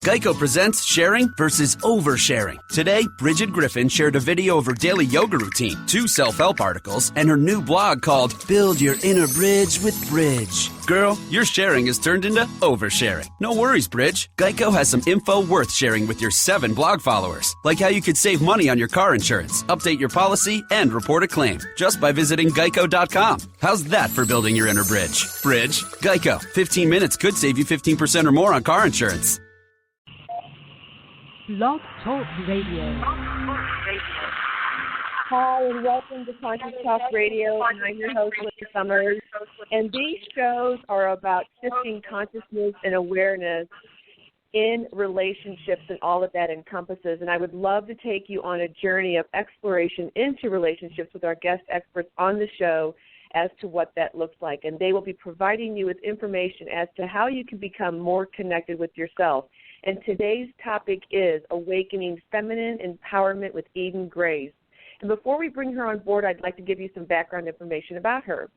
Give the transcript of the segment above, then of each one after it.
Geico presents sharing versus oversharing. Today, Bridget Griffin shared a video of her daily yoga routine, 2 self-help articles, and her new blog called Build Your Inner Bridge with Bridge. Girl, your sharing has turned into oversharing. No worries, Bridge. Geico has some info worth sharing with your 7 blog followers, like how you could save money on your car insurance, update your policy, and report a claim just by visiting geico.com. How's that for building your inner bridge? Bridge? Geico. 15 minutes could save you 15% or more on car insurance. Blog Talk Radio. Hi, and welcome to Conscious Talk Radio, and I'm your host, Linda Summers. And these shows are about shifting consciousness and awareness in relationships and all that that encompasses. And I would love to take you on a journey of exploration into relationships with our guest experts on the show as to what that looks like. And they will be providing you with information as to how you can become more connected with yourself. And today's topic is Awakening Feminine Empowerment with Eden Grace. And before we bring her on board, I'd like to give you some background information about her.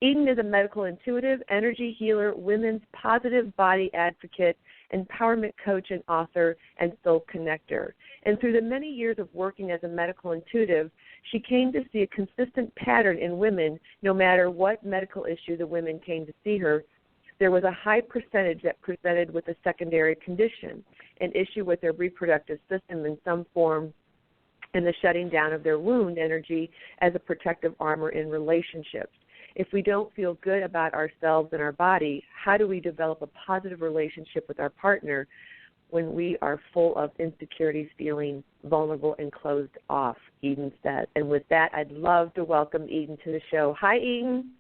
Eden is a medical intuitive, energy healer, women's positive body advocate, empowerment coach and author, and soul connector. And through the many years of working as a medical intuitive, she came to see a consistent pattern in women, no matter what medical issue the women came to see her. There was a high percentage that presented with a secondary condition, an issue with their reproductive system in some form, and the shutting down of their wound energy as a protective armor in relationships. If we don't feel good about ourselves and our body, how do we develop a positive relationship with our partner when we are full of insecurities, feeling vulnerable and closed off, Eden said. And with that, I'd love to welcome Eden to the show. Hi, Eden.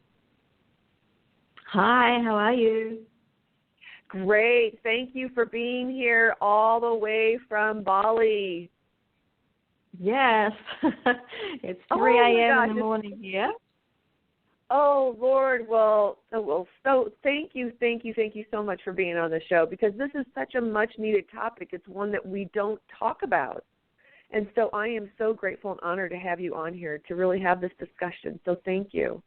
Hi, how are you? Great. Thank you for being here all the way from Bali. Yes. It's 3 a.m. in the morning here. Oh, Lord. Well, so thank you so much for being on the show, because this is such a much-needed topic. It's one that we don't talk about. And so I am so grateful and honored to have you on here to really have this discussion. So thank you.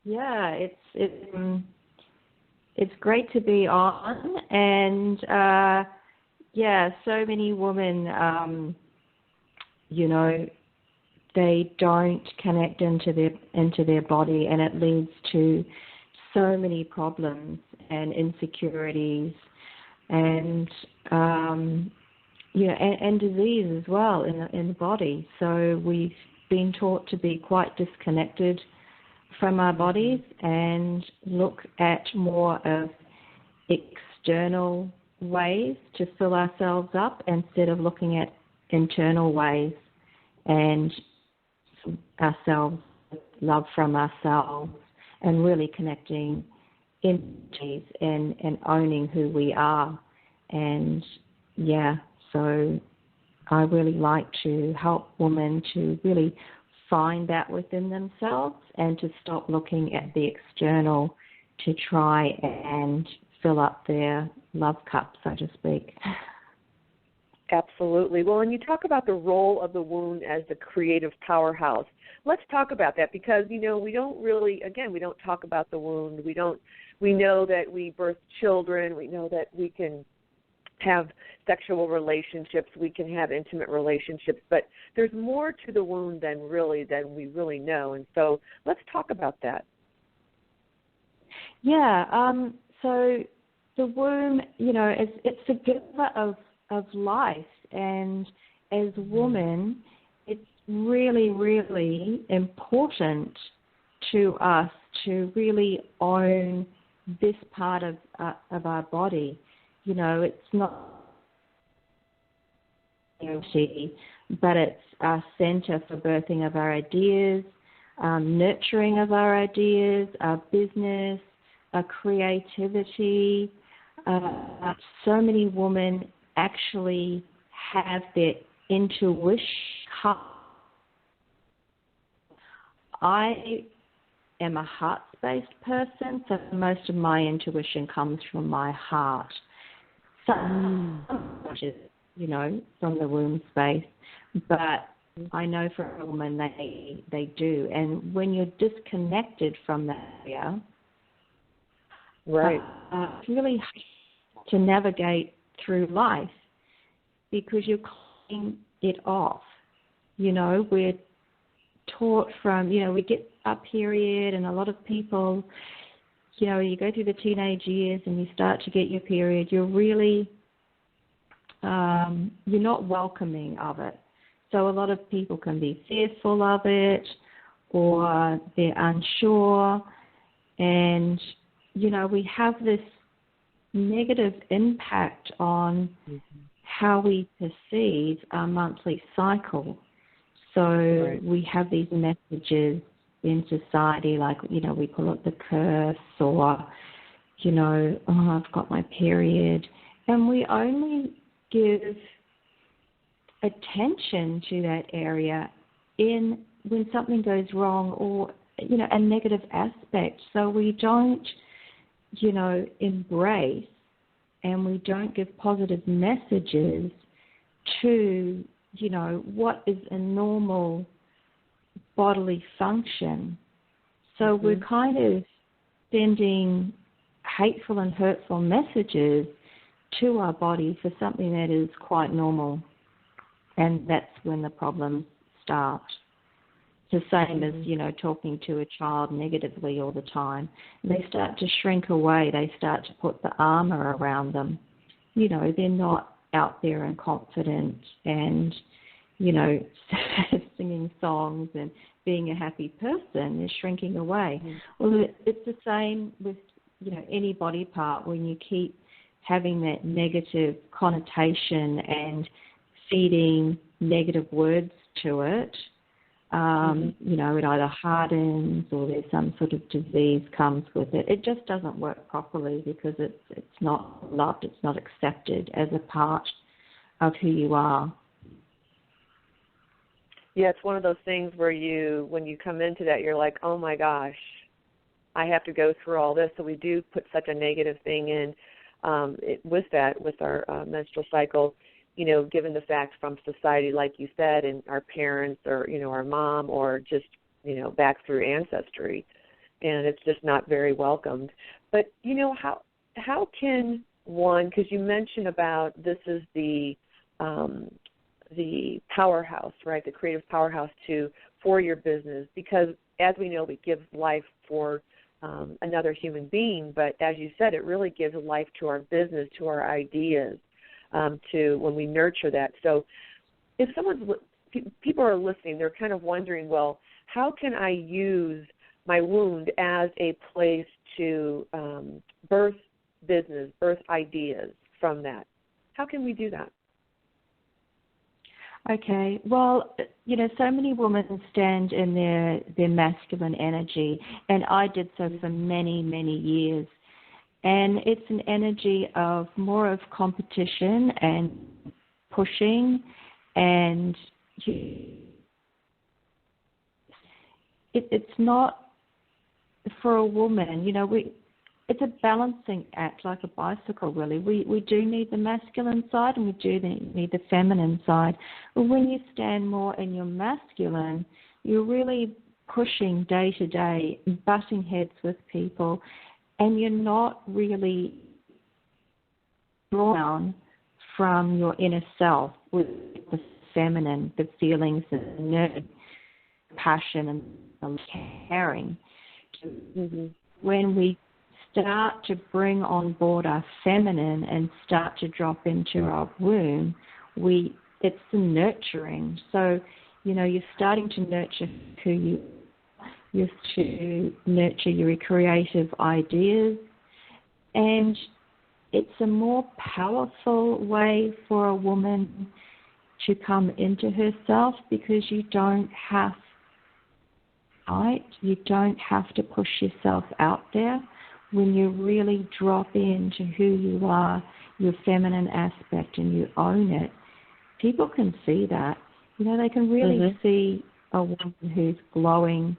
Yeah, it's great to be on, and so many women, they don't connect into their body, and it leads to so many problems and insecurities, and and disease as well in the body. So we've been taught to be quite disconnected from our bodies and look at more of external ways to fill ourselves up instead of looking at internal ways and ourselves, love from ourselves, and really connecting entities and owning who we are. And so I really like to help women to really find that within themselves and to stop looking at the external to try and fill up their love cup, so to speak. Absolutely. Well, and you talk about the role of the womb as the creative powerhouse. Let's talk about that, because, we don't talk about the womb. We know that we birth children. We know that we can have sexual relationships, we can have intimate relationships, but there's more to the womb than we really know. And so let's talk about that. Yeah, so the womb, it's the giver of life, and as women, it's really, really important to us to really own this part of our body. It's not but it's our center for birthing of our ideas, nurturing of our ideas, our business, our creativity. So many women actually have their intuition. I am a heart-based person, so most of my intuition comes from my heart. Which is, from the womb space, but I know for a woman they do. And when you're disconnected from that area, right, it's really to navigate through life because you're cleaning it off. We're taught from, we get our period, and a lot of people, you go through the teenage years and you start to get your period, you're really, you're not welcoming of it. So a lot of people can be fearful of it, or they're unsure, and, we have this negative impact on how we perceive our monthly cycle. So we have these messages in society, like, we call it the curse, or, I've got my period. And we only give attention to that area when something goes wrong, or, a negative aspect. So we don't, embrace, and we don't give positive messages to, what is a normal bodily function. So we're kind of sending hateful and hurtful messages to our body for something that is quite normal. And that's when the problems start. It's the same as, talking to a child negatively all the time. They start to shrink away. They start to put the armor around them. They're not out there and confident and, singing songs and being a happy person. They're shrinking away. Well, it's the same with, any body part. When you keep having that negative connotation and feeding negative words to it, it either hardens, or there's some sort of disease comes with it. It just doesn't work properly because it's not loved, it's not accepted as a part of who you are. Yeah, it's one of those things where when you come into that, you're like, oh my gosh, I have to go through all this. So we do put such a negative thing in with our menstrual cycle. Given the fact from society, like you said, and our parents, or, our mom, or just, back through ancestry, and it's just not very welcomed. But, how can one, because you mentioned about this is the powerhouse, right, the creative powerhouse for your business, because as we know, we give life for another human being, but as you said, it really gives life to our business, to our ideas, to when we nurture that. So if people are listening, they're kind of wondering, well, how can I use my wound as a place to birth business, birth ideas from that? How can we do that? Okay, well, so many women stand in their masculine energy, and I did so for many, many years. And it's an energy of more of competition and pushing, and it's not for a woman. It's a balancing act, like a bicycle, really. We do need the masculine side, and we do need the feminine side. But when you stand more in your masculine, you're really pushing day to day, butting heads with people, and you're not really drawn from your inner self with the feminine, the feelings, the nerve, passion, and caring. When we start to bring on board our feminine and start to drop into our womb, it's the nurturing. So, you're starting to nurture who you are, to nurture your creative ideas, and it's a more powerful way for a woman to come into herself, because you don't have to push yourself out there. When you really drop into who you are, your feminine aspect, and you own it, people can see that. They can really see a woman who's glowing,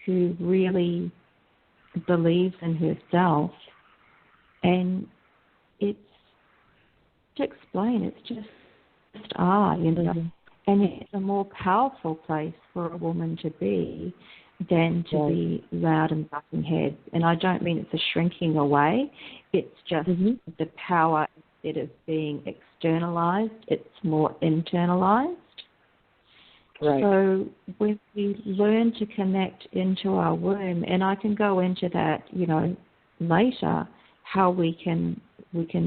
who really believes in herself. And it's to explain, it's just and it's a more powerful place for a woman to be. than to be loud and butting heads. And I don't mean it's a shrinking away. It's just the power, instead of being externalized, it's more internalized. Right. So when we learn to connect into our womb, and I can go into that, later, how we can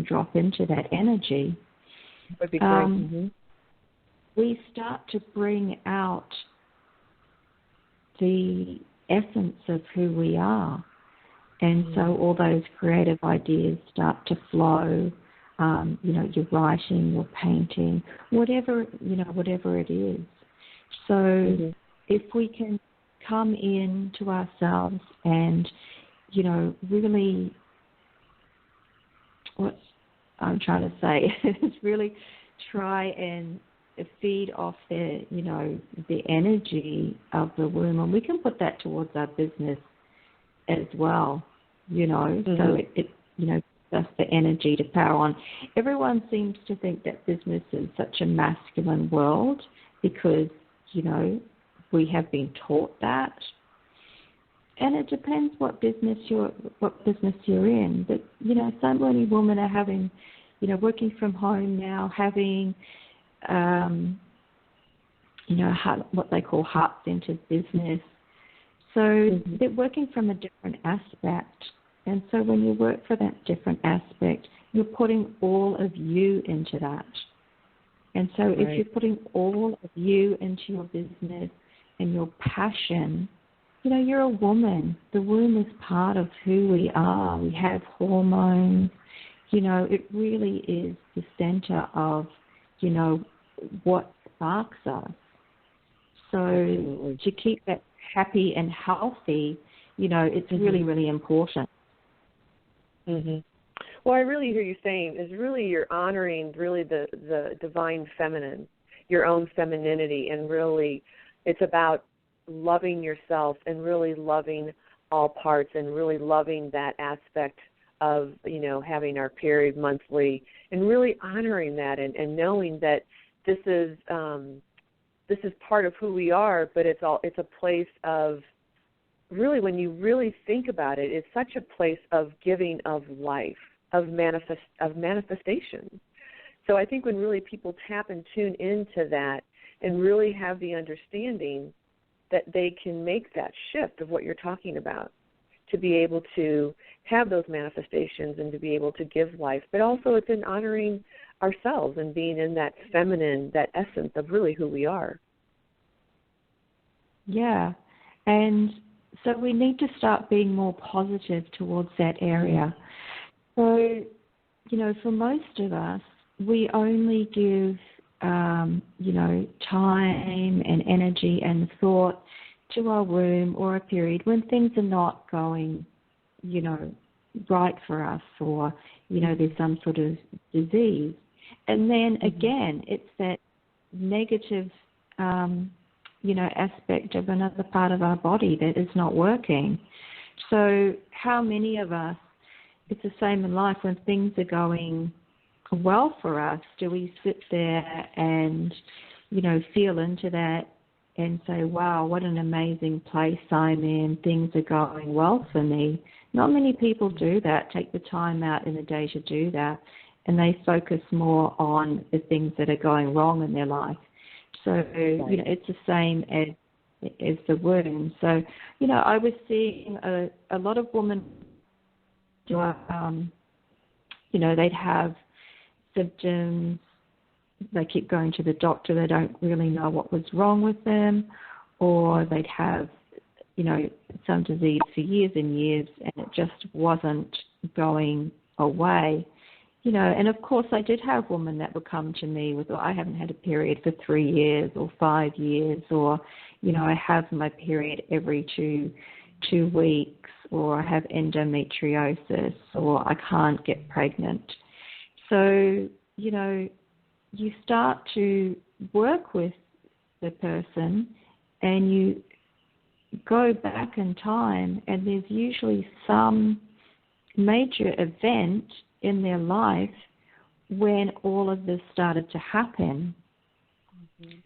drop into that energy. Would be great. We start to bring out the essence of who we are. And so all those creative ideas start to flow. Your writing, your painting, whatever it is. So if we can come in to ourselves and, really, what I'm trying to say is really try and feed off the energy of the womb, and we can put that towards our business as well, so it just the energy to power on. Everyone seems to think that business is such a masculine world because, we have been taught that. And it depends what business you're in. But, so many women are having, working from home now, having, what they call heart-centered business. So they're working from a different aspect. And so when you work for that different aspect, you're putting all of you into that. And so if you're putting all of you into your business and your passion, you're a woman. The womb is part of who we are. We have hormones. It really is the center of, what sparks us. So to keep that happy and healthy, it's really, really important. Well, I really hear you saying is really you're honoring really the divine feminine, your own femininity, and really it's about loving yourself and really loving all parts and really loving that aspect of, having our period monthly and really honoring that and knowing that this is part of who we are, but it's a place of really, when you really think about it, it's such a place of giving of life, of manifestation. So I think when really people tap and tune into that and really have the understanding that they can make that shift of what you're talking about, to be able to have those manifestations and to be able to give life, but also it's in honoring ourselves and being in that feminine, that essence of really who we are. Yeah, and so we need to start being more positive towards that area. So, for most of us, we only give, time and energy and thought to our womb or a period when things are not going, right for us, or, there's some sort of disease. And then again, it's that negative, aspect of another part of our body that is not working. So how many of us, it's the same in life, when things are going well for us, do we sit there and, feel into that and say, wow, what an amazing place I'm in, things are going well for me. Not many people do that, take the time out in the day to do that, and they focus more on the things that are going wrong in their life. So, it's the same as the womb. So, I was seeing a lot of women, they'd have symptoms, they keep going to the doctor, they don't really know what was wrong with them, or they'd have, some disease for years and years, and it just wasn't going away. And of course I did have women that would come to me with, I haven't had a period for 3 years or 5 years, or, I have my period every two weeks, or I have endometriosis, or I can't get pregnant. So, you start to work with the person and you go back in time, and there's usually some major event in their life when all of this started to happen.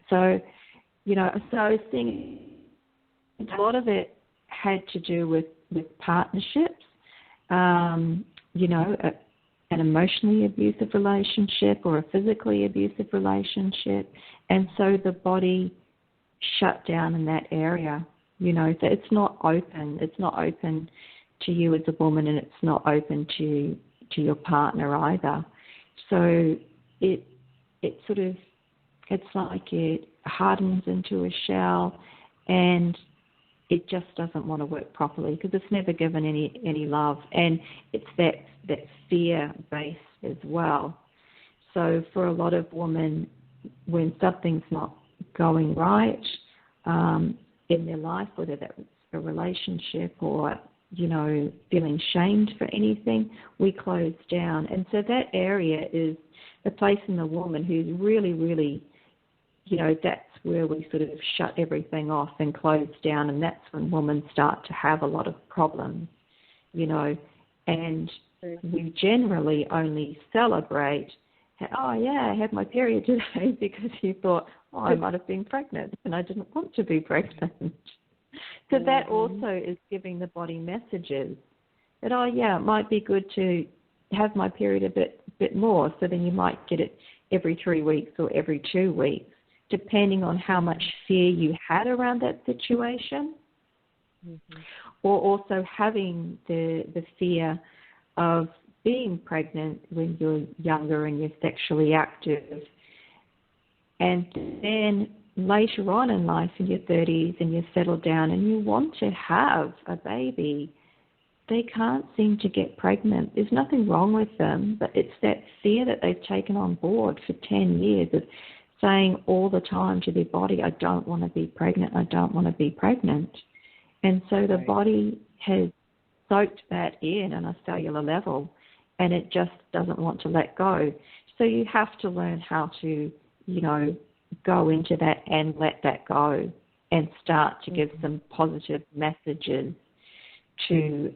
So, so I was seeing a lot of it had to do with partnerships, an emotionally abusive relationship or a physically abusive relationship, and so the body shut down in that area. So it's not open. It's not open to you as a woman, and it's not open to your partner either. So it's like it hardens into a shell, and it just doesn't want to work properly because it's never given any love, and it's that fear base as well. So for a lot of women, when something's not going right in their life, whether that's a relationship or feeling shamed for anything, we close down. And so that area is the place in the woman who's really, really, that's where we sort of shut everything off and close down, and that's when women start to have a lot of problems, and we generally only celebrate, oh yeah, I had my period today, because you thought, oh, I might have been pregnant and I didn't want to be pregnant. So that also is giving the body messages that, oh yeah, it might be good to have my period a bit more, so then you might get it every 3 weeks or every 2 weeks, depending on how much fear you had around that situation, or also having the fear of being pregnant when you're younger and you're sexually active. And then later on in life, in your 30s, and you settle down and you want to have a baby, they can't seem to get pregnant. There's nothing wrong with them, but it's that fear that they've taken on board for 10 years of saying all the time to their body, I don't want to be pregnant, I don't want to be pregnant. And so the body has soaked that in on a cellular level, and it just doesn't want to let go. So you have to learn how to, go into that and let that go, and start to give some positive messages to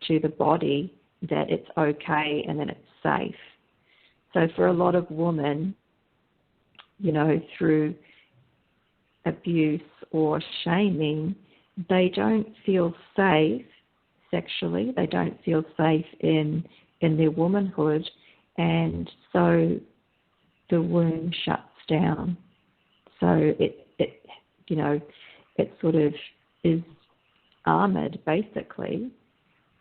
the body that it's okay and that it's safe. So for a lot of women, through abuse or shaming, they don't feel safe sexually, they don't feel safe in their womanhood, and so the womb shuts down. So it sort of is armored, basically,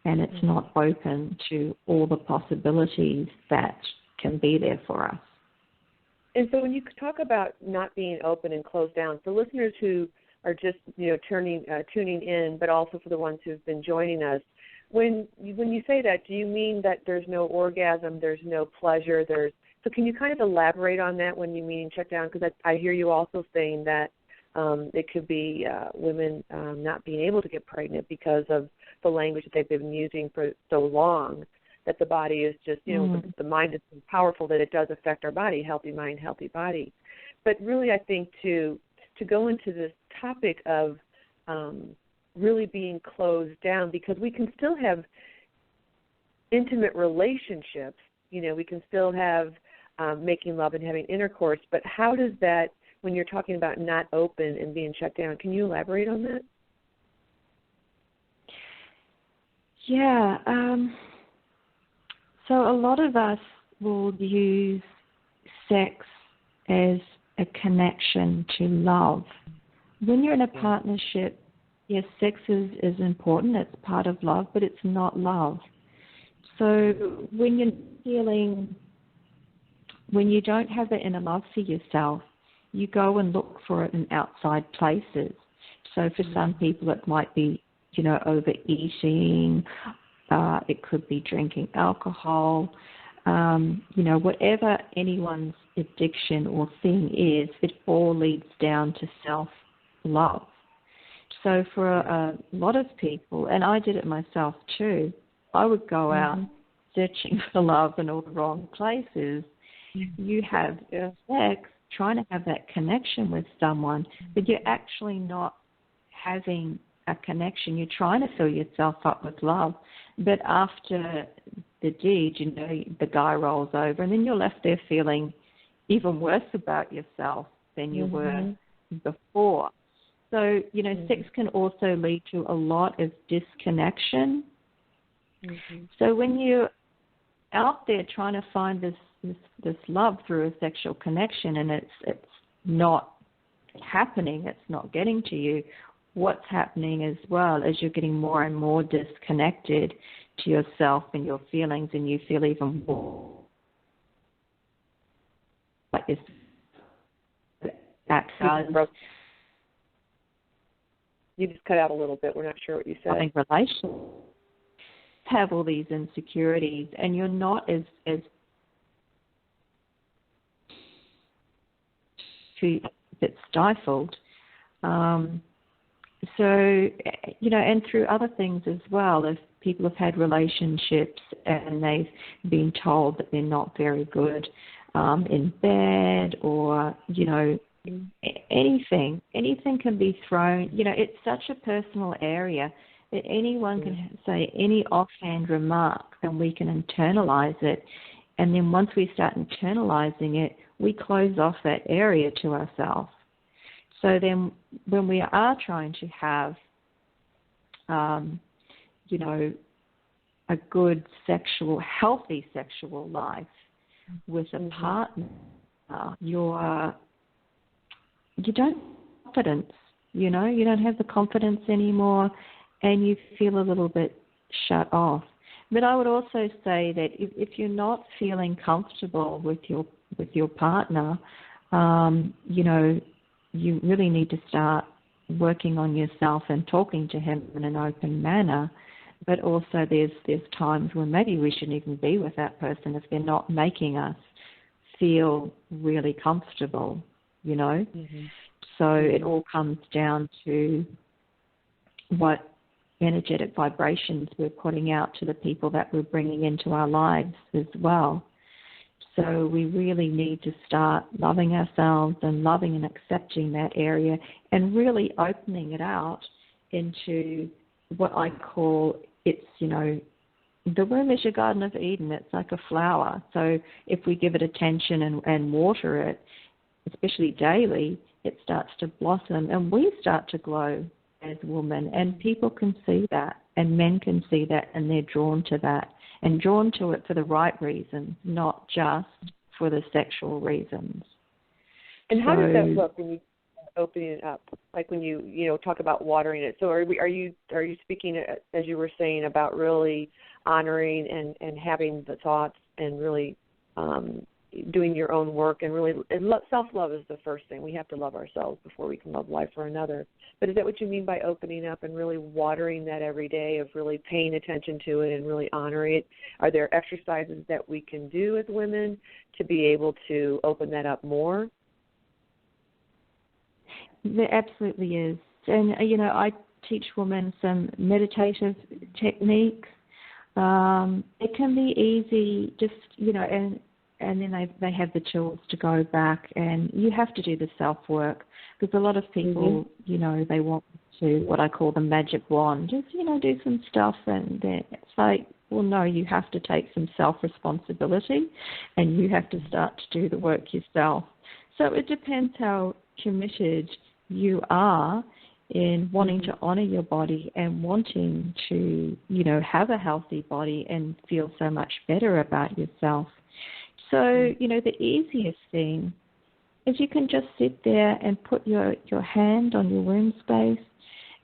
and it's not open to all the possibilities that can be there for us. And so when you talk about not being open and closed down, for listeners who are just tuning in, but also for the ones who've been joining us, when you say that, do you mean that there's no orgasm, there's no pleasure, so can you kind of elaborate on that when you mean shut down? Because I hear you also saying that it could be women not being able to get pregnant because of the language that they've been using for so long, that the body is just, the mind is so powerful that it does affect our body, healthy mind, healthy body. But really, I think to go into this topic of really being closed down, because we can still have intimate relationships, we can still have making love and having intercourse, but how does that, when you're talking about not open and being shut down, can you elaborate on that? Yeah. So a lot of us will use sex as a connection to love. When you're in a partnership, yes, sex is important, it's part of love, but it's not love. So when you don't have the inner love for yourself, you go and look for it in outside places. So for some people it might be, overeating, it could be drinking alcohol, whatever anyone's addiction or thing is, it all leads down to self-love. So for a lot of people, and I did it myself too, I would go out searching for love in all the wrong places. You have sex, trying to have that connection with someone, but you're actually not having a connection. You're trying to fill yourself up with love, but after the deed, the guy rolls over, and then you're left there feeling even worse about yourself than you were before. So, sex can also lead to a lot of disconnection. So when you're out there trying to find this love through a sexual connection and it's not happening, it's not getting to you, what's happening as well is you're getting more and more disconnected to yourself and your feelings, and you feel even more like this. You just cut out a little bit. We're not sure what you said. Having relations have all these insecurities, and you're not as it's stifled. So, and through other things as well, if people have had relationships and they've been told that they're not very good in bed, or, anything can be thrown. It's such a personal area that anyone can say any offhand remark and we can internalize it. And then once we start internalizing it, we close off that area to ourselves. So then when we are trying to have, a good healthy sexual life with a partner, you don't have confidence, you don't have the confidence anymore, and you feel a little bit shut off. But I would also say that if you're not feeling comfortable with your partner, you really need to start working on yourself and talking to him in an open manner. But also there's times when maybe we shouldn't even be with that person if they're not making us feel really comfortable, So it all comes down to what energetic vibrations we're putting out to the people that we're bringing into our lives as well. So we really need to start loving ourselves and loving and accepting that area and really opening it out into what I call the womb is your Garden of Eden. It's like a flower. So if we give it attention and water it, especially daily, it starts to blossom and we start to glow as women. And people can see that, and men can see that, and they're drawn to that. And drawn to it for the right reasons, not just for the sexual reasons. And how does that look when you open it up? Like when you talk about watering it. So are you speaking, as you were saying, about really honoring and having the thoughts and really doing your own work, and really self-love is the first thing. We have to love ourselves before we can love life for another. But is that what you mean by opening up and really watering that every day, of really paying attention to it and really honoring it? Are there exercises that we can do as women to be able to open that up more? There absolutely is. And, I teach women some meditative techniques. It can be easy, just, and then they have the tools to go back, and you have to do the self-work, because a lot of people, they want to, what I call the magic wand, just, do some stuff, and then it's like, well, no, you have to take some self-responsibility, and you have to start to do the work yourself. So it depends how committed you are in wanting to honor your body and wanting to, have a healthy body and feel so much better about yourself. So, the easiest thing is you can just sit there and put your hand on your womb space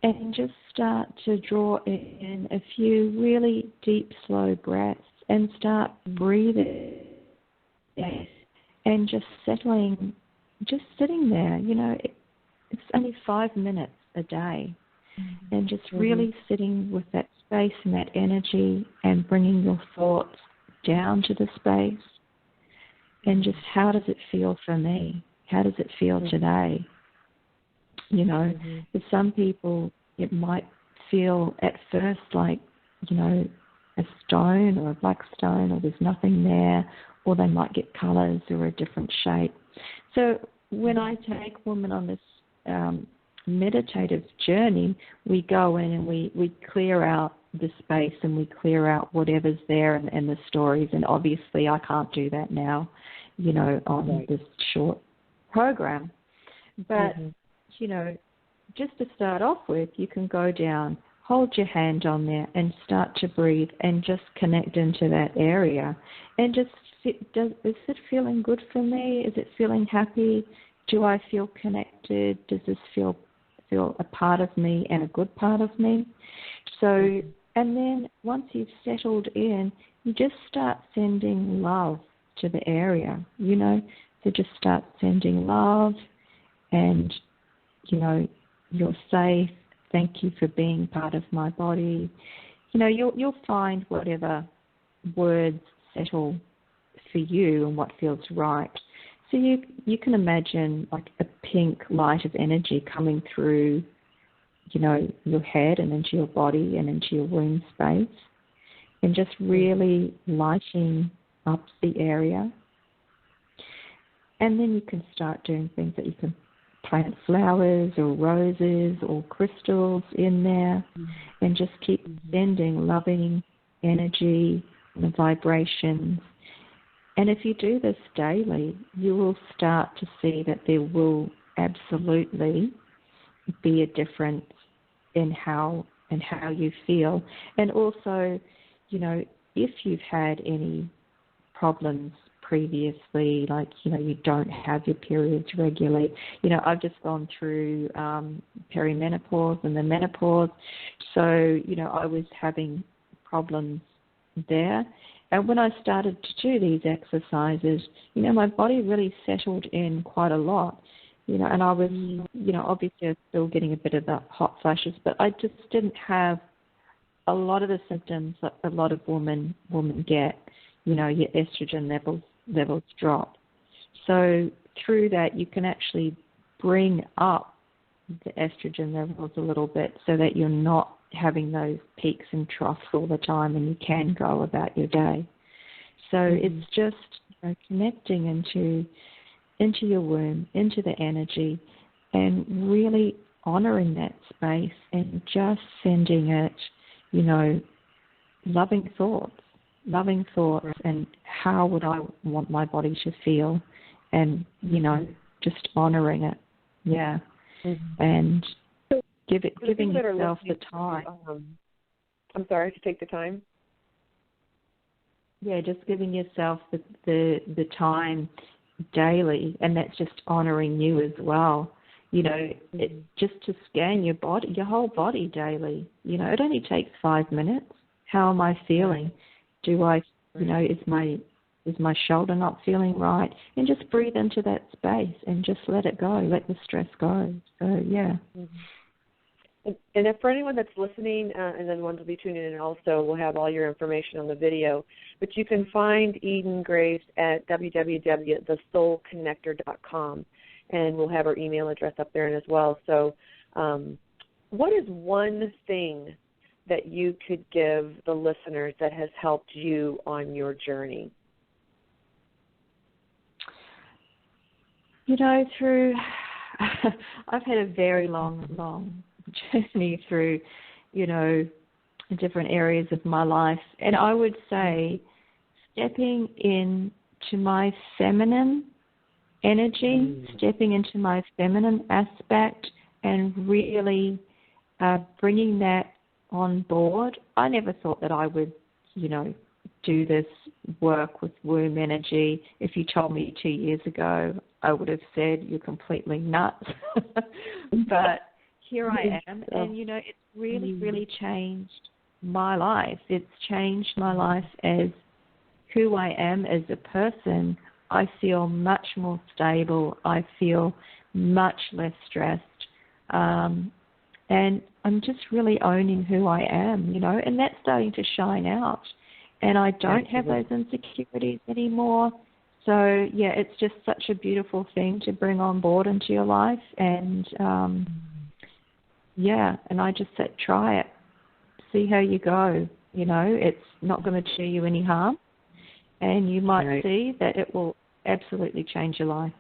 and just start to draw in a few really deep, slow breaths and start breathing and just settling, just sitting there. It's only 5 minutes a day, and just really sitting with that space and that energy and bringing your thoughts down to the space. And just, how does it feel for me? How does it feel today? For some people, it might feel at first like, a stone or a black stone, or there's nothing there, or they might get colours or a different shape. So when I take women on this meditative journey, we go in and we clear out the space and we clear out whatever's there and the stories. And obviously I can't do that now, on this short program. But, just to start off with, you can go down, hold your hand on there and start to breathe and just connect into that area. And just, is it feeling good for me? Is it feeling happy? Do I feel connected? Does this feel a part of me and a good part of me? So, and then once you've settled in, you just start sending love to the area, you know. So just start sending love and, you know, you're safe. Thank you for being part of my body. You know, you'll find whatever words settle for you and what feels right. So you can imagine like a pink light of energy coming through, you know, your head and into your body and into your womb space, and just really lighting up the area. And then you can start doing things that you can plant flowers or roses or crystals in there, and just keep sending loving energy and vibrations. And if you do this daily, you will start to see that there will absolutely be a difference in how you feel. And also, you know, if you've had any problems previously, like, you know, you don't have your periods regularly. You know, I've just gone through perimenopause and the menopause. So, you know, I was having problems there. And when I started to do these exercises, you know, my body really settled in quite a lot. You know, and I was, you know, obviously I was still getting a bit of the hot flashes, but I just didn't have a lot of the symptoms that a lot of women get. You know, your estrogen levels drop. So through that, you can actually bring up the estrogen levels a little bit so that you're not having those peaks and troughs all the time, and you can go about your day. So it's just, you know, connecting into your womb, into the energy, and really honouring that space and just sending it, you know, loving thoughts, and how would I want my body to feel, and, you know, just honouring it, and giving yourself the time. I'm sorry, to take the time? Yeah, just giving yourself the time daily, and that's just honouring you as well. You know, just to scan your body, your whole body daily. You know, it only takes 5 minutes. How am I feeling? Do I, you know, is my shoulder not feeling right? And just breathe into that space and just let it go, let the stress go. So, yeah. And if for anyone that's listening, and then ones will be tuning in also, we'll have all your information on the video. But you can find Eden Grace at www.thesoulconnector.com, and we'll have her email address up there as well. So what is one thing that you could give the listeners that has helped you on your journey? You know, I've had a very long journey through, you know, different areas of my life. And I would say stepping into my feminine energy, stepping into my feminine aspect, and really bringing that on board. I never thought that I would, you know, do this work with womb energy. If you told me 2 years ago, I would have said you're completely nuts. But here I am, and, you know, it's really changed my life. It's changed my life as who I am as a person. I feel much more stable. I feel much less stressed. And I'm just really owning who I am, you know, and that's starting to shine out. And I don't have those insecurities anymore. So, yeah, it's just such a beautiful thing to bring on board into your life. And, and I just said, try it. See how you go. You know, it's not going to do you any harm. And you might see that it will absolutely change your life.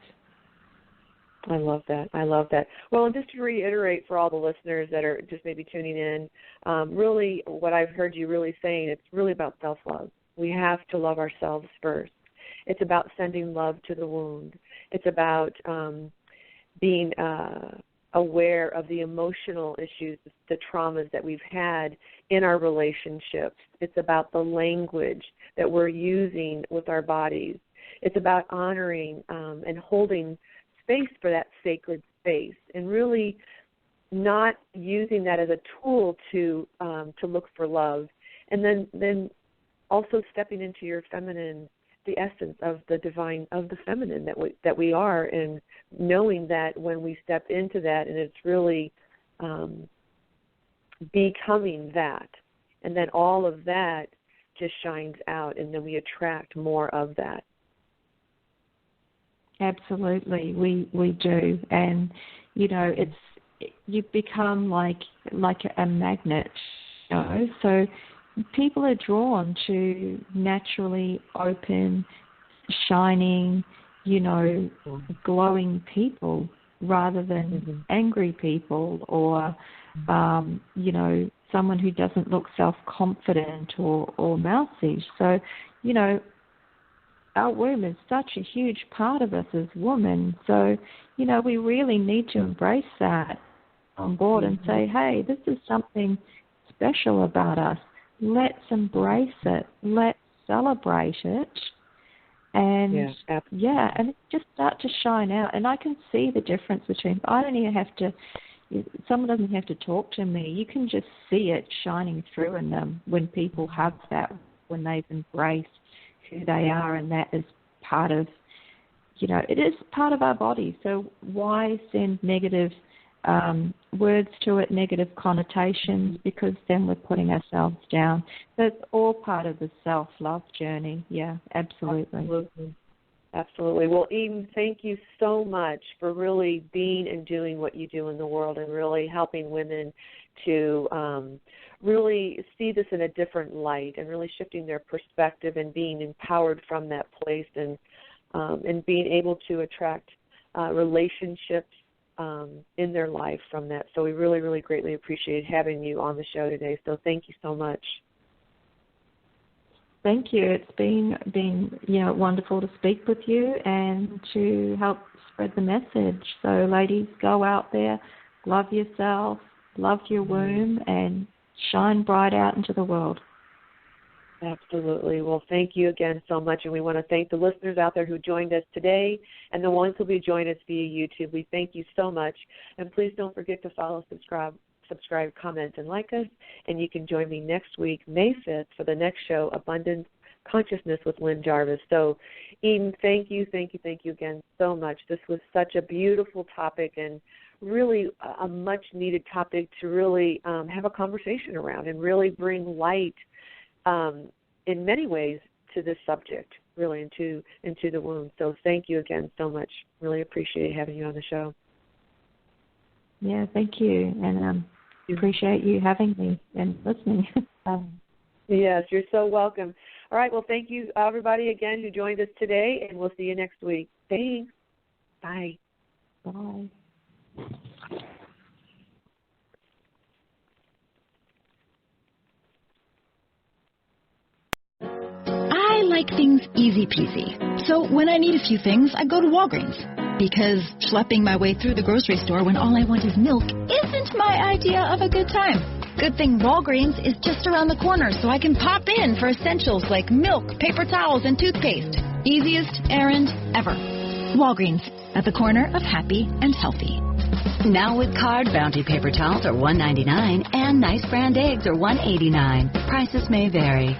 I love that. Well, and just to reiterate for all the listeners that are just maybe tuning in, really what I've heard you really saying, it's really about self-love. We have to love ourselves first. It's about sending love to the wound. It's about being aware of the emotional issues, the traumas that we've had in our relationships. It's about the language that we're using with our bodies. It's about honoring and holding space for that sacred space, and really not using that as a tool to look for love. And then also stepping into your feminine, the essence of the divine, of the feminine that we are, and knowing that when we step into that, and it's really becoming that, and then all of that just shines out, and then we attract more of that. Absolutely, we do, and you become like a magnet, So people are drawn to naturally open, shining, glowing people rather than angry people or, someone who doesn't look self-confident or mousy. So, our womb is such a huge part of us as women. So, we really need to embrace that on board and say, hey, this is something special about us. Let's embrace it. Let's celebrate it. And, and just start to shine out. And I can see the difference between, I don't even have to, someone doesn't have to talk to me. You can just see it shining through in them when people have that, when they've embraced who they are, and that is part of, it is part of our body. So why send negative words to it, negative connotations, because then we're putting ourselves down. So it's all part of the self-love journey. Yeah, absolutely. Absolutely. Well, Eden, thank you so much for really being and doing what you do in the world, and really helping women to really see this in a different light, and really shifting their perspective and being empowered from that place, and being able to attract relationships in their life from that. So we really, really greatly appreciate having you on the show today. So thank you so much. Thank you. It's been wonderful to speak with you and to help spread the message. So ladies, go out there, love yourself, love your womb, and shine bright out into the world. Absolutely. Well, thank you again so much, and we want to thank the listeners out there who joined us today and the ones who will be joining us via YouTube. We thank you so much, and please don't forget to follow, subscribe, comment, and like us, and you can join me next week, May 5th, for the next show, Abundant Consciousness with Lynn Jarvis. So, Eden, thank you again so much. This was such a beautiful topic, and really a much-needed topic to really have a conversation around, and really bring light in many ways to this subject, really into the womb. So thank you again so much. Really appreciate having you on the show. Yeah, thank you, and appreciate you having me and listening. Yes, you're so welcome. All right, well, thank you, everybody, again, who joined us today, and we'll see you next week. Thanks. Bye. Bye. I like things easy peasy. So when I need a few things, I go to Walgreens. Because schlepping my way through the grocery store when all I want is milk isn't my idea of a good time. Good thing Walgreens is just around the corner, so I can pop in for essentials like milk, paper towels, and toothpaste. Easiest errand ever. Walgreens, at the corner of happy and healthy. Now with card, Bounty paper towels are $1.99 and Nice brand eggs are $1.89. Prices may vary.